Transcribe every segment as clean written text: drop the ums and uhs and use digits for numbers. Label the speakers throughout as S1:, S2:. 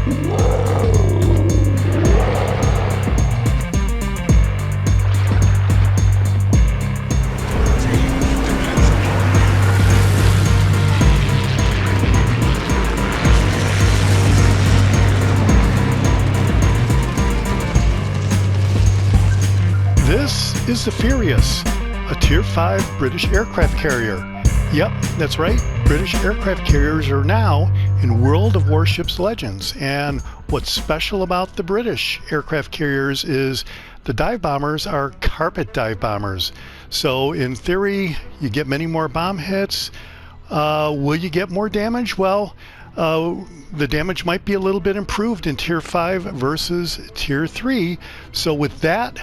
S1: This is the Furious, a Tier 5 British aircraft carrier. Yep, that's right, British aircraft carriers are now in World of Warships Legends, and what's special about the British aircraft carriers is the dive bombers are carpet dive bombers. So in theory, you get many more bomb hits. Will you get more damage? Well, the damage might be a little bit improved in Tier 5 versus Tier 3. So with that,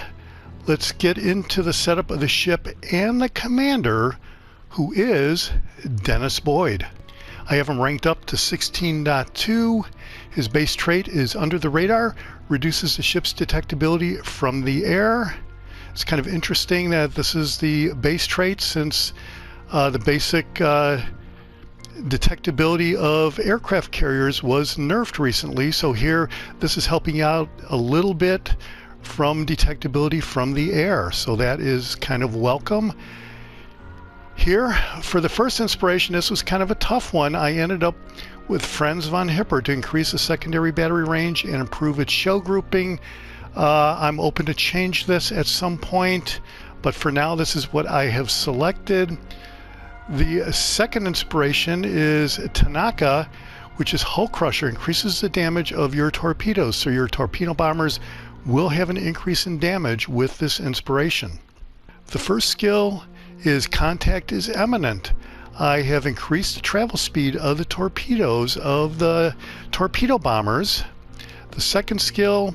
S1: let's get into the setup of the ship and the commander, who is Dennis Boyd. I have him ranked up to 16.2. His base trait is under the radar, reduces the ship's detectability from the air. It's kind of interesting that this is the base trait, since the basic detectability of aircraft carriers was nerfed recently. So here, this is helping out a little bit from detectability from the air, so that is kind of welcome. Here, for the first inspiration, this was kind of a tough one. I ended up with Franz von Hipper to increase the secondary battery range and improve its shell grouping. I'm open to change this at some point, but for now this is what I have selected. The second inspiration is Tanaka, which is Hull Crusher, increases the damage of your torpedoes, so your torpedo bombers will have an increase in damage with this inspiration. The first skill is Contact is Imminent. I have increased the travel speed of the torpedoes of the torpedo bombers. The second skill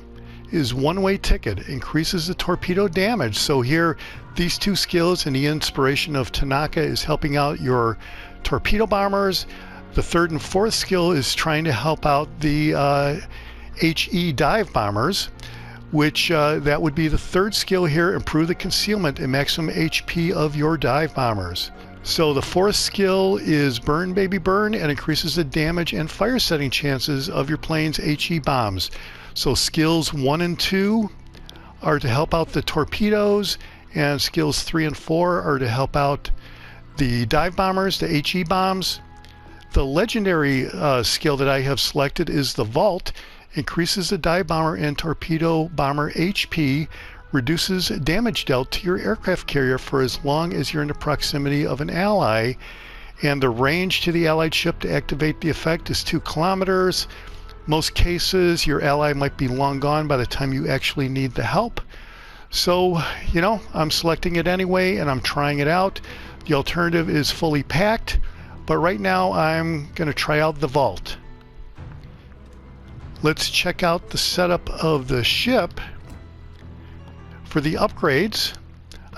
S1: is One-Way Ticket, increases the torpedo damage. So here, these two skills and the inspiration of Tanaka is helping out your torpedo bombers. The third and fourth skill is trying to help out the HE dive bombers, which that would be the third skill here, improve the concealment and maximum HP of your dive bombers. So the fourth skill is Burn Baby Burn, and increases the damage and fire setting chances of your plane's HE bombs. So skills 1 and 2 are to help out the torpedoes, and skills 3 and 4 are to help out the dive bombers, the HE bombs. The legendary skill that I have selected is the Vault, increases the dive bomber and torpedo bomber HP, reduces damage dealt to your aircraft carrier for as long as you're in the proximity of an ally, and the range to the allied ship to activate the effect is 2 kilometers. Most cases your ally might be long gone by the time you actually need the help. So, you know, I'm selecting it anyway and I'm trying it out. The alternative is Fully Packed, but right now I'm going to try out the Vault. Let's check out the setup of the ship. For the upgrades,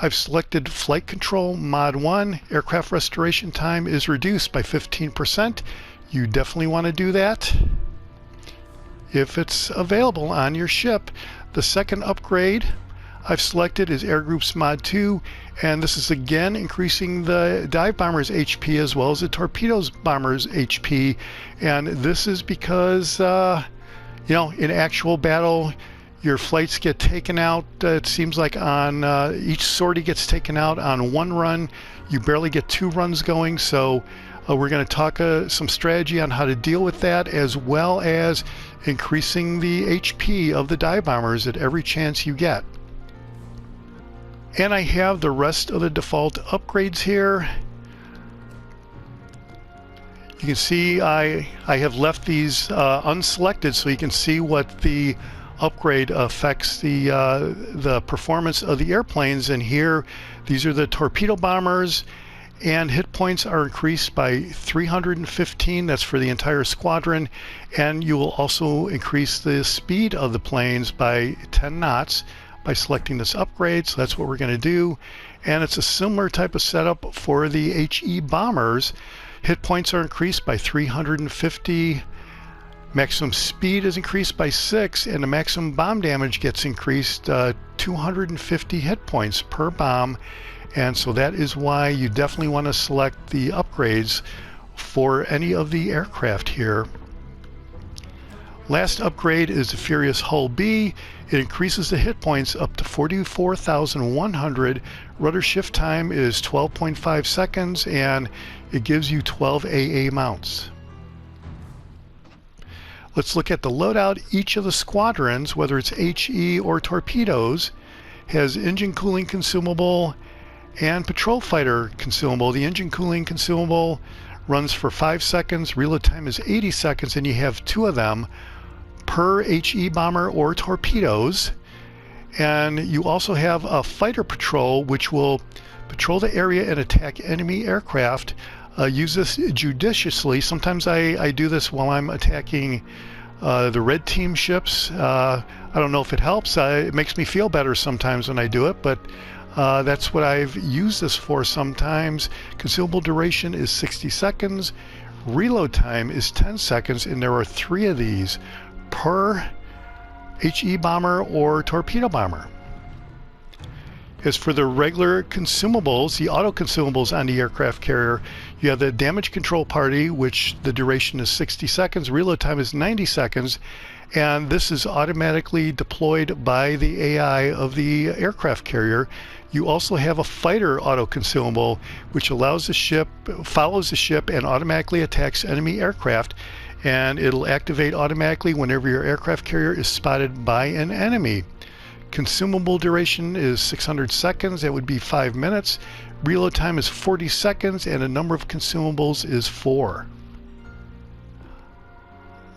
S1: I've selected Flight Control Mod 1. Aircraft restoration time is reduced by 15%. You definitely want to do that if it's available on your ship. The second upgrade I've selected is Air Groups Mod 2, and this is again increasing the dive bomber's HP as well as the torpedoes bomber's HP, and this is because you know, in actual battle, your flights get taken out. It seems like on each sortie gets taken out on one run. You barely get 2 runs going. So we're going to talk some strategy on how to deal with that, as well as increasing the HP of the dive bombers at every chance you get. And I have the rest of the default upgrades here. You can see I have left these unselected, so you can see what the upgrade affects the performance of the airplanes. And here, these are the torpedo bombers, and hit points are increased by 315. That's for the entire squadron, and you will also increase the speed of the planes by 10 knots by selecting this upgrade. So that's what we're going to do, and it's a similar type of setup for the HE bombers. Hit points are increased by 350, maximum speed is increased by 6, and the maximum bomb damage gets increased 250 hit points per bomb. And so that is why you definitely want to select the upgrades for any of the aircraft here. Last upgrade is the Furious Hull B. It increases the hit points up to 44,100. Rudder shift time is 12.5 seconds, and it gives you 12 AA mounts. Let's look at the loadout. Each of the squadrons, whether it's HE or torpedoes, has engine cooling consumable and patrol fighter consumable. The engine cooling consumable runs for 5 seconds, reload time is 80 seconds, and you have 2 of them per HE bomber or torpedoes. And you also have a fighter patrol, which will patrol the area and attack enemy aircraft. Use this judiciously. Sometimes I do this while I'm attacking the red team ships. I don't know if it helps. It makes me feel better sometimes when I do it, but that's what I've used this for sometimes. Consumable duration is 60 seconds. Reload time is 10 seconds, and there are 3 of these per HE bomber or torpedo bomber. As for the regular consumables, the auto consumables on the aircraft carrier, you have the damage control party, which the duration is 60 seconds, reload time is 90 seconds, and this is automatically deployed by the AI of the aircraft carrier. You also have a fighter auto consumable, which allows the ship, follows the ship, and automatically attacks enemy aircraft, and it'll activate automatically whenever your aircraft carrier is spotted by an enemy. Consumable duration is 600 seconds, that would be 5 minutes. Reload time is 40 seconds, and the number of consumables is 4.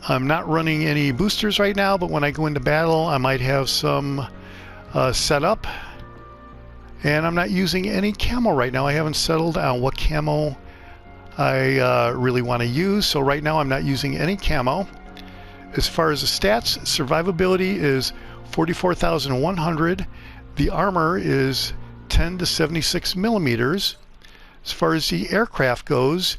S1: I'm not running any boosters right now, but when I go into battle, I might have some set up. And I'm not using any camo right now. I haven't settled on what camo I really want to use, so right now I'm not using any camo. As far as the stats, survivability is 44,100. The armor is 10 to 76 millimeters. As far as the aircraft goes,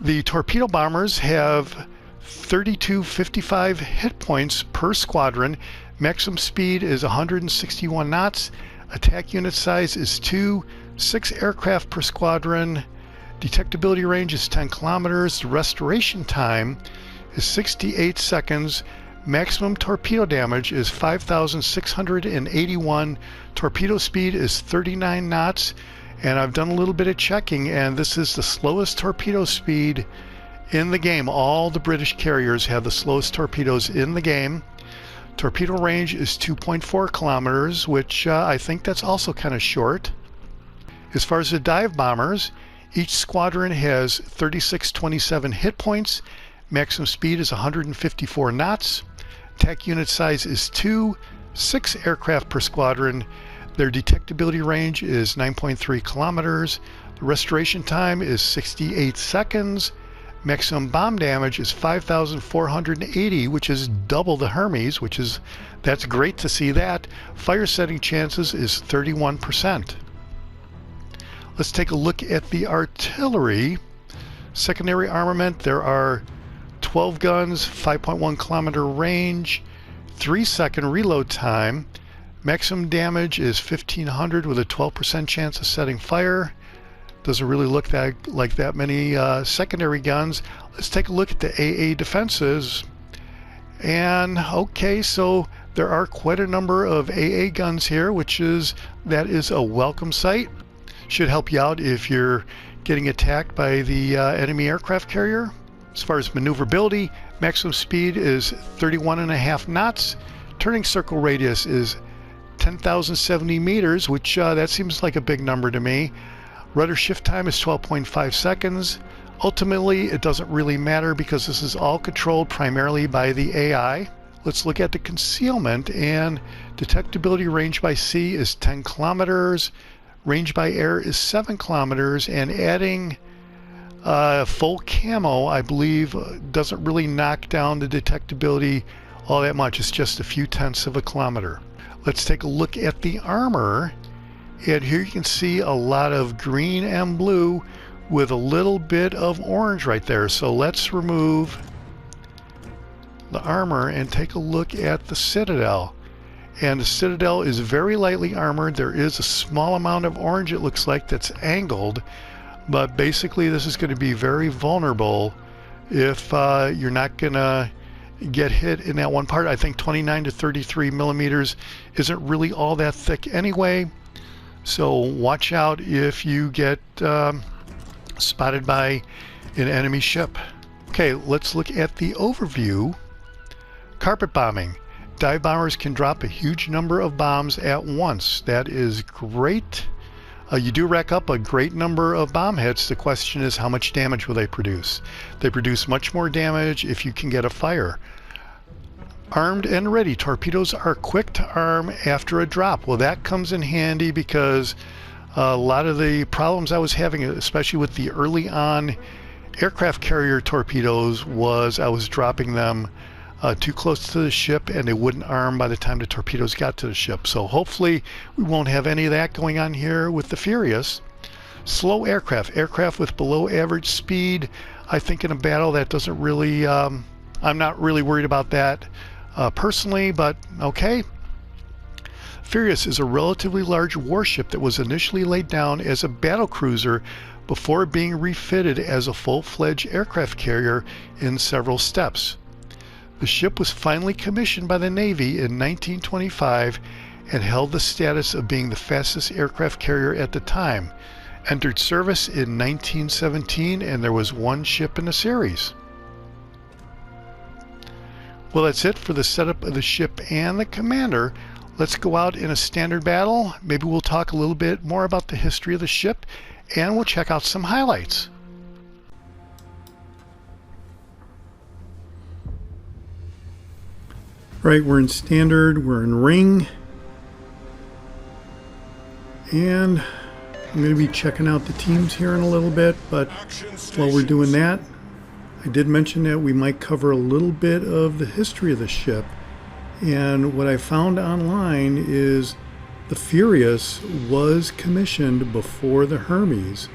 S1: the torpedo bombers have 3255 hit points per squadron. Maximum speed is 161 knots. Attack unit size is 2. 6 aircraft per squadron. Detectability range is 10 kilometers. The restoration time is 68 seconds. Maximum torpedo damage is 5,681. Torpedo speed is 39 knots. And I've done a little bit of checking, and this is the slowest torpedo speed in the game. All the British carriers have the slowest torpedoes in the game. Torpedo range is 2.4 kilometers, which I think that's also kind of short. As far as the dive bombers, each squadron has 3627 hit points. Maximum speed is 154 knots. Attack unit size is 2. 6 aircraft per squadron. Their detectability range is 9.3 kilometers. The restoration time is 68 seconds. Maximum bomb damage is 5,480, which is double the Hermes, that's great to see that. Fire setting chances is 31%. Let's take a look at the artillery. Secondary armament, there are 12 guns, 5.1 kilometer range, 3-second reload time. Maximum damage is 1,500 with a 12% chance of setting fire. Doesn't really look like that many secondary guns. Let's take a look at the AA defenses. And okay, so there are quite a number of AA guns here, that is a welcome sight. Should help you out if you're getting attacked by the enemy aircraft carrier. As far as maneuverability, maximum speed is 31.5 knots. Turning circle radius is 10,070 meters, which that seems like a big number to me. Rudder shift time is 12.5 seconds. Ultimately, it doesn't really matter because this is all controlled primarily by the AI. Let's look at the concealment, and detectability range by sea is 10 kilometers. Range by air is 7 kilometers, and adding full camo, I believe, doesn't really knock down the detectability all that much. It's just a few tenths of a kilometer. Let's take a look at the armor. And here you can see a lot of green and blue with a little bit of orange right there. So let's remove the armor and take a look at the Citadel. And the Citadel is very lightly armored. There is a small amount of orange, it looks like, that's angled. But basically this is going to be very vulnerable if you're not going to get hit in that one part. I think 29 to 33 millimeters isn't really all that thick anyway, so watch out if you get spotted by an enemy ship. Okay, let's look at the overview. Carpet bombing. Dive bombers can drop a huge number of bombs at once. That is great. You do rack up a great number of bomb hits. The question is, how much damage will they produce? They produce much more damage if you can get a fire. Armed and ready. Torpedoes are quick to arm after a drop. Well, that comes in handy because a lot of the problems I was having, especially with the early on aircraft carrier torpedoes, was I was dropping them too close to the ship and they wouldn't arm by the time the torpedoes got to the ship. So hopefully we won't have any of that going on here with the Furious. Slow aircraft. Aircraft with below average speed. I think in a battle that doesn't really, I'm not really worried about that personally, but okay. Furious is a relatively large warship that was initially laid down as a battle cruiser before being refitted as a full-fledged aircraft carrier in several steps. The ship was finally commissioned by the Navy in 1925 and held the status of being the fastest aircraft carrier at the time. Entered service in 1917, and there was one ship in the series. Well, that's it for the setup of the ship and the commander. Let's go out in a standard battle. Maybe we'll talk a little bit more about the history of the ship, and we'll check out some highlights. Right, we're in standard, we're in ring, and I'm going to be checking out the teams here in a little bit, but while we're doing that, I did mention that we might cover a little bit of the history of the ship, and what I found online is the Furious was commissioned before the Hermes,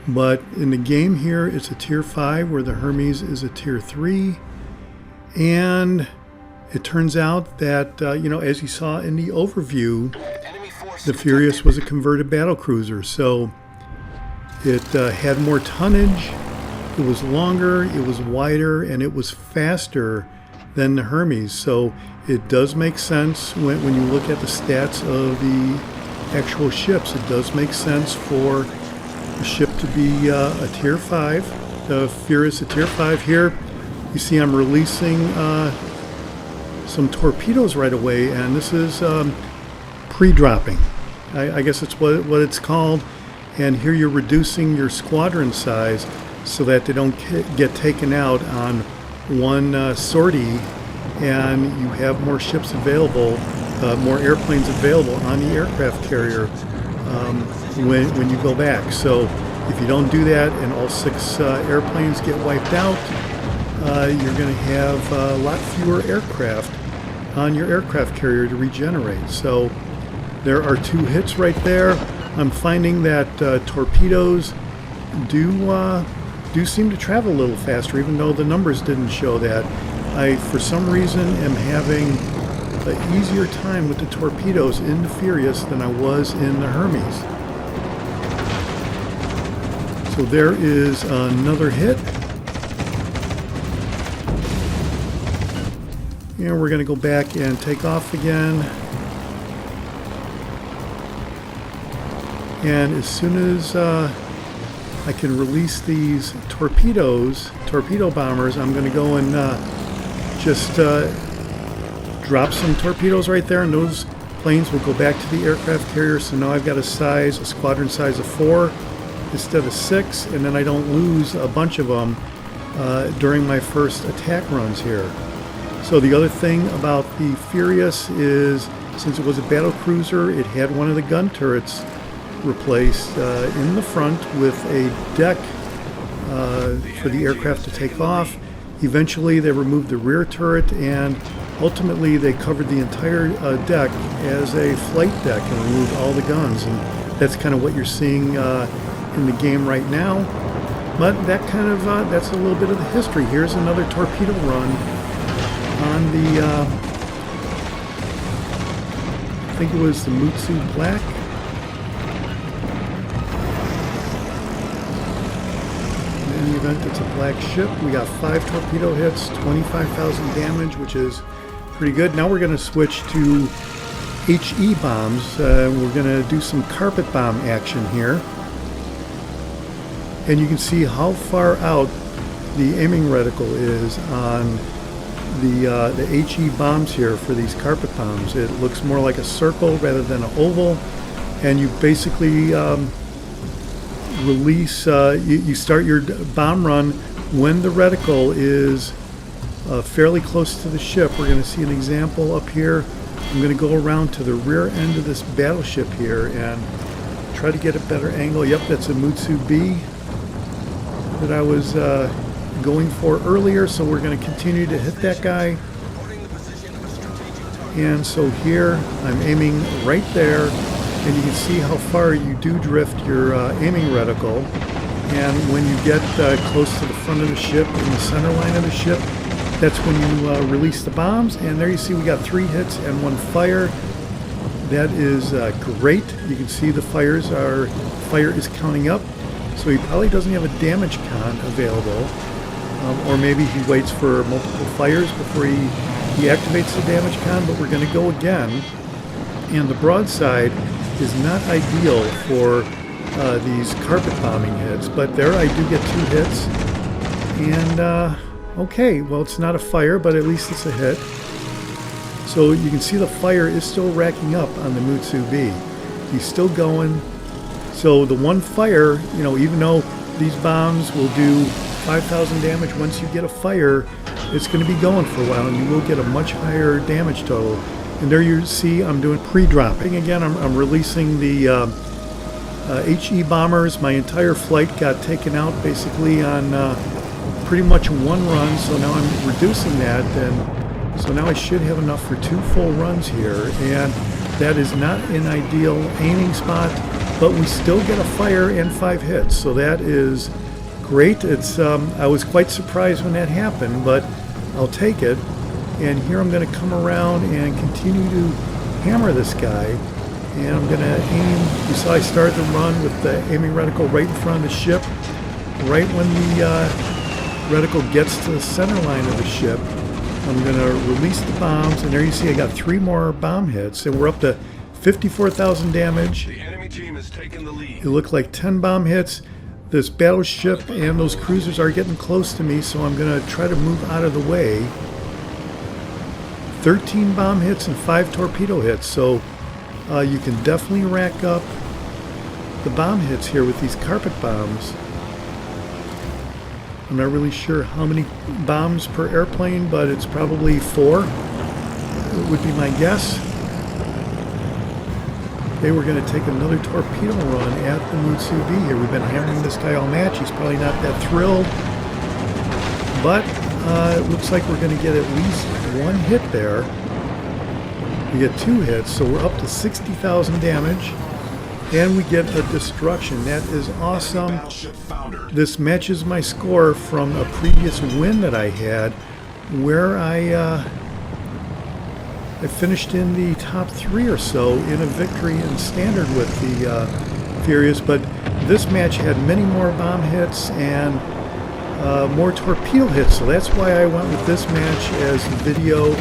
S1: but in the game here it's a tier 5 where the Hermes is a tier 3, and it turns out that, as you saw in the overview, the Furious was a converted battle cruiser. So it had more tonnage, it was longer, it was wider, and it was faster than the Hermes. So it does make sense when you look at the stats of the actual ships. It does make sense for the ship to be a tier 5. The Furious a tier 5 here. You see I'm releasing some torpedoes right away, and this is pre-dropping. I guess it's what it's called. And here you're reducing your squadron size so that they don't get taken out on one sortie, and you have more ships available, more airplanes available on the aircraft carrier when you go back. So if you don't do that and all 6 airplanes get wiped out, you're going to have a lot fewer aircraft on your aircraft carrier to regenerate. So there are 2 hits right there. I'm finding that torpedoes do seem to travel a little faster, even though the numbers didn't show that. I, for some reason, am having an easier time with the torpedoes in the Furious than I was in the Hermes. So there is another hit. And we're going to go back and take off again. And as soon as I can release these torpedo bombers, I'm going to go and just drop some torpedoes right there, and those planes will go back to the aircraft carrier. So now I've got a squadron size of 4 instead of 6, and then I don't lose a bunch of them during my first attack runs here. So the other thing about the Furious is, since it was a battle cruiser, it had one of the gun turrets replaced in the front with a deck for the aircraft to take off. Eventually they removed the rear turret, and ultimately they covered the entire deck as a flight deck and removed all the guns, and that's kind of what you're seeing in the game right now. But that kind of that's a little bit of the history. Here's another torpedo run on the I think it was the Mutsu Black. And then you've event, it's a black ship. We got 5 torpedo hits, 25,000 damage, which is pretty good. Now we're going to switch to HE bombs. We're going to do some carpet bomb action here. And you can see how far out the aiming reticle is on the HE bombs here for these carpet bombs. It looks more like a circle rather than an oval. And you basically release, you start your bomb run when the reticle is fairly close to the ship. We're going to see an example up here. I'm going to go around to the rear end of this battleship here and try to get a better angle. Yep, that's a Mutsu B that I was going for earlier, so we're going to continue to hit that guy. And so here I'm aiming right there, and you can see how far you do drift your aiming reticle. And when you get close to the front of the ship, in the center line of the ship, that's when you release the bombs. And there you see we got 3 hits and 1 fire. That is great. You can see the fire is counting up. So he probably doesn't have a damage con available. Or maybe he waits for multiple fires before he activates the damage con. But we're going to go again. And the broadside is not ideal for these carpet bombing hits. But there I do get 2 hits. And okay, well, it's not a fire, but at least it's a hit. So you can see the fire is still racking up on the Mutsu B. He's still going. So the 1 fire, you know, even though these bombs will do 5,000 damage, once you get a fire, it's going to be going for a while, and you will get a much higher damage total. And there you see I'm doing pre-dropping. Again, I'm releasing the HE bombers. My entire flight got taken out basically on pretty much 1 run, so now I'm reducing that, and so now I should have enough for 2 full runs here. And that is not an ideal aiming spot, but we still get a fire and 5 hits, so that is great. It's I was quite surprised when that happened, but I'll take it. And here I'm going to come around and continue to hammer this guy, and I'm going to aim. You saw I started the run with the aiming reticle right in front of the ship. Right when the reticle gets to the center line of the ship, I'm going to release the bombs, and there you see I got 3 more bomb hits, and we're up to 54,000 damage.
S2: The enemy team has taken the lead.
S1: It looked like 10 bomb hits. This battleship and those cruisers are getting close to me, so I'm going to try to move out of the way. 13 bomb hits and 5 torpedo hits, so you can definitely rack up the bomb hits here with these carpet bombs. I'm not really sure how many bombs per airplane, but it's probably 4. It would be my guess. Okay, we're going to take another torpedo run at the Mutsu B here. We've been hammering this guy all match. He's probably not that thrilled, but it looks like we're going to get at least 1 hit there. We get 2 hits, so we're up to 60,000 damage. And we get a destruction. That is awesome. This matches my score from a previous win that I had, where I finished in the top 3 or so in a victory in standard with the Furious. But this match had many more bomb hits and more torpedo hits, so that's why I went with this match as the video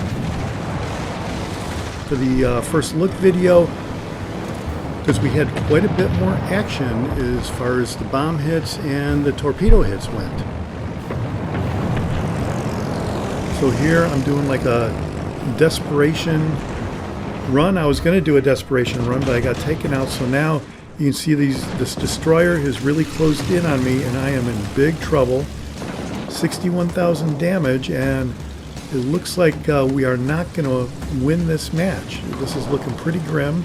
S1: for the first look video, because we had quite a bit more action as far as the bomb hits and the torpedo hits went. So here I'm doing like a desperation run. I was going to do a desperation run, but I got taken out, so now you can see this destroyer has really closed in on me, and I am in big trouble. 61,000 damage, and it looks like we are not going to win this match. This is looking pretty grim.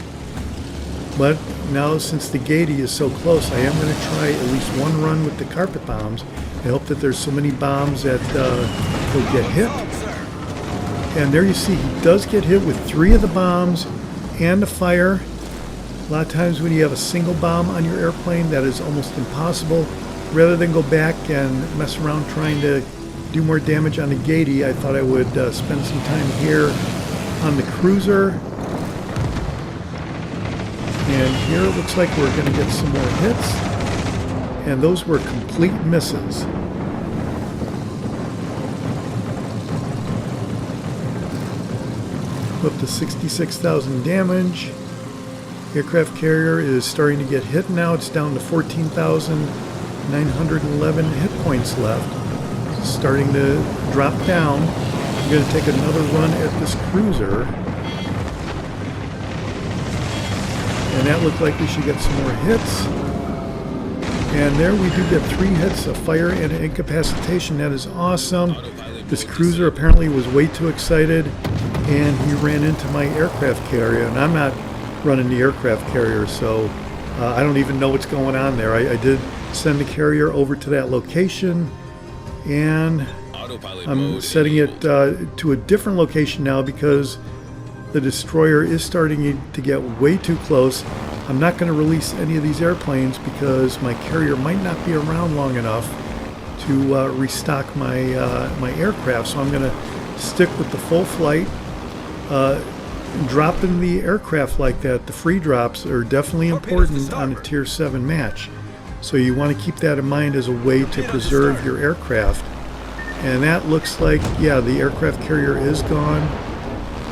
S1: But now, since the Gady is so close, I am going to try at least 1 run with the carpet bombs. I hope that there's so many bombs that he'll get hit. And there you see, he does get hit with 3 of the bombs and a fire. A lot of times when you have a single bomb on your airplane, that is almost impossible. Rather than go back and mess around trying to do more damage on the Gady, I thought I would spend some time here on the cruiser. And here it looks like we're going to get some more hits. And those were complete misses. Up to 66,000 damage. Aircraft carrier is starting to get hit now. It's down to 14,911 hit points left. It's starting to drop down. I'm going to take another run at this cruiser. And that looked like we should get some more hits. And there we do get 3 hits, a fire and an incapacitation. That is awesome. This cruiser apparently was way too excited, and he ran into my aircraft carrier. And I'm not running the aircraft carrier, so I don't even know what's going on there. I did send the carrier over to that location, and I'm setting it to a different location now because the destroyer is starting to get way too close. I'm not going to release any of these airplanes because my carrier might not be around long enough to restock my my aircraft. So I'm going to stick with the full flight. Dropping the aircraft like that, the free drops, are definitely important on a Tier 7 match. So you want to keep that in mind as a way to preserve your aircraft. And that looks like, yeah, the aircraft carrier is gone.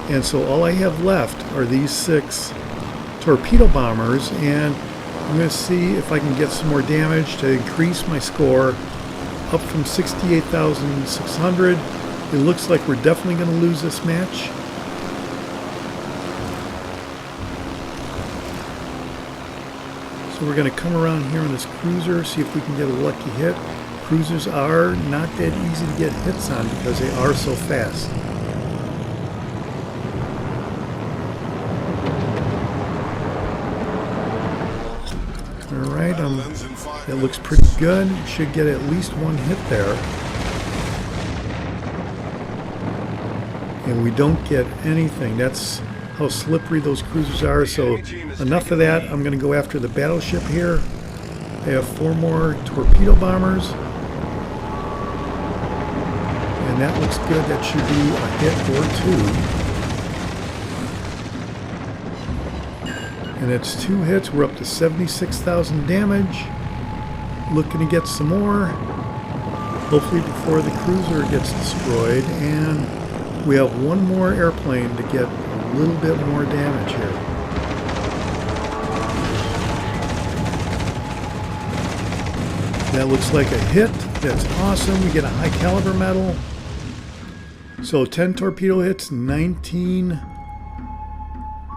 S1: And so all I have left are these 6 torpedo bombers, and I'm going to see if I can get some more damage to increase my score up from 68,600. It looks like we're definitely going to lose this match. So we're going to come around here on this cruiser, see if we can get a lucky hit. Cruisers are not that easy to get hits on because they are so fast. Alright, that looks pretty good. Should get at least 1 hit there. And we don't get anything. That's how slippery those cruisers are. So enough of that. I'm going to go after the battleship here. I have 4 more torpedo bombers. And that looks good. That should be a hit or 2. And it's 2 hits. We're up to 76,000 damage. Looking to get some more. Hopefully before the cruiser gets destroyed. And we have 1 more airplane to get a little bit more damage here. That looks like a hit. That's awesome. We get a high caliber medal. So 10 torpedo hits, 19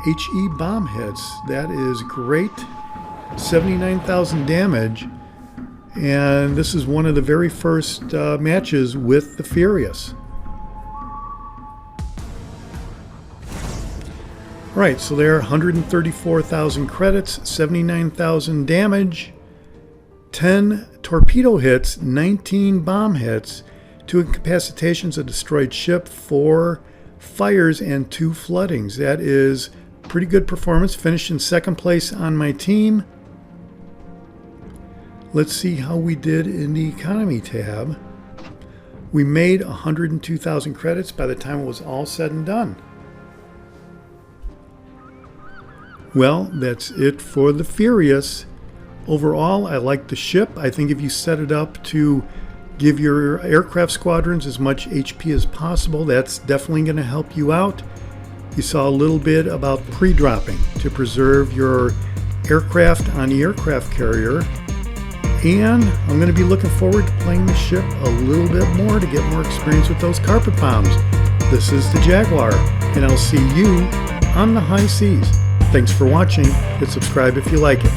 S1: HE bomb hits. That is great. 79,000 damage. And this is one of the very first matches with the Furious. Right, so there are 134,000 credits, 79,000 damage, 10 torpedo hits, 19 bomb hits, 2 incapacitations, a destroyed ship, 4 fires, and 2 floodings. That is pretty good performance. Finished in 2nd place on my team. Let's see how we did in the economy tab. We made 102,000 credits by the time it was all said and done. Well, that's it for the Furious. Overall, I like the ship. I think if you set it up to give your aircraft squadrons as much HP as possible, that's definitely going to help you out. You saw a little bit about pre-dropping to preserve your aircraft on the aircraft carrier. And I'm going to be looking forward to playing the ship a little bit more to get more experience with those carpet bombs. This is the Jaguar, and I'll see you on the high seas. Thanks for watching. Hit subscribe if you like it.